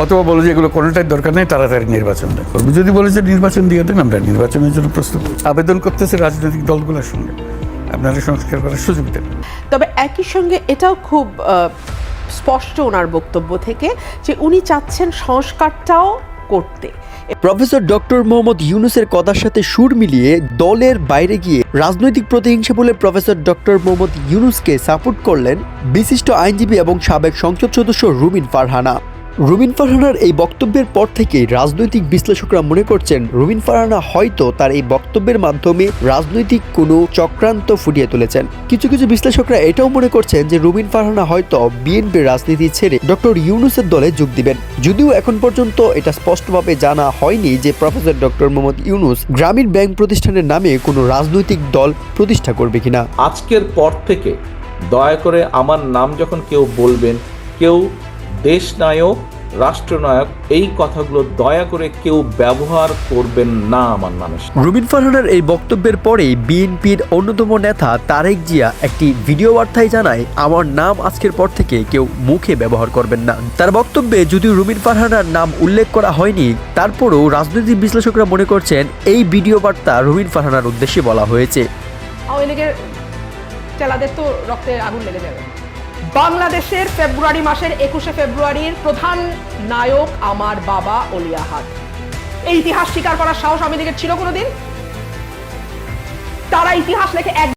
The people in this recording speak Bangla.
অথবা বলে যে এগুলো কোনোটাই দরকার নেই, তাড়াতাড়ি নির্বাচনটা করবো। যদি বলে যে নির্বাচন দিয়ে দেন, আমরা নির্বাচনের জন্য প্রস্তুত। আবেদন করতেছে রাজনৈতিক দলগুলোর সঙ্গে, আপনারা সংস্কার করার সুযোগ দেন। তবে একই সঙ্গে এটাও খুব স্পষ্ট ওনার বক্তব্য থেকে যে উনি চাচ্ছেন সংস্কারটাও করতে। প্রফেসর ডক্টর মোহাম্মদ ইউনূসের কথার সাথে সুর মিলিয়ে দলের বাইরে গিয়ে রাজনৈতিক প্রতিহিংসা বলে প্রফেসর ডক্টর মোহাম্মদ ইউনূসকে সাপোর্ট করলেন বিশিষ্ট আইনজীবী এবং সাবেক সংসদ সদস্য রুমিন ফারহানা। রুমিন ফারহানার এই বক্তব্যের পর থেকেই রাজনৈতিক বিশ্লেষকরা মনে করছেন রুমিন ফারহানা হয়তো তার এই বক্তব্যের মাধ্যমে রাজনৈতিক কোনো চক্রান্ত ফুটিয়ে তুলেছেন। কিছু কিছু বিশ্লেষকরা এটাও মনে করছেন যে রুমিন ফারহানা হয়তো বিএনপির রাজনীতি ছেড়ে ডক্টর ইউনূসের দলে যোগ দিবেন। যদিও এখন পর্যন্ত এটা স্পষ্টভাবে জানা হয়নি যে প্রফেসর ডক্টর মোহাম্মদ ইউনূস গ্রামীণ ব্যাংক প্রতিষ্ঠানের নামে কোনো রাজনৈতিক দল প্রতিষ্ঠা করবে কিনা। আজকের পর থেকে দয়া করে আমার নাম যখন কেউ বলবেন, কেউ দেশনায়ক, রাষ্ট্রনায়ক, এই কথাগুলো দয়া করে কেউ ব্যবহার করবেন না আমার নামে। রুমিন ফারহানার এই বক্তব্যের পরেই বিএনপির অন্যতম নেতা তারেক জিয়া একটি ভিডিও বার্তায় জানায়, আমার নাম আজকের পর থেকে কেউ মুখে ব্যবহার করবেন না। তার বক্তব্যে যদিও রুমিন ফারহানার নাম উল্লেখ করা হয়নি, তারপরেও রাজনৈতিক বিশ্লেষকরা মনে করছেন এই ভিডিও বার্তা রুমিন ফারহানার উদ্দেশ্যে বলা হয়েছে। আওয়ামী লীগের চেলাদের তো রক্তে আগুন লেগে যাবে। বাংলাদেশের ফেব্রুয়ারি মাসের 21শে ফেব্রুয়ারির প্রধান নায়ক আমার বাবা অলি আহাদ। এই ইতিহাস স্বীকার করার সাহস আওয়ামী লীগের ছিল কোনোদিন? তারা ইতিহাস লেখে এক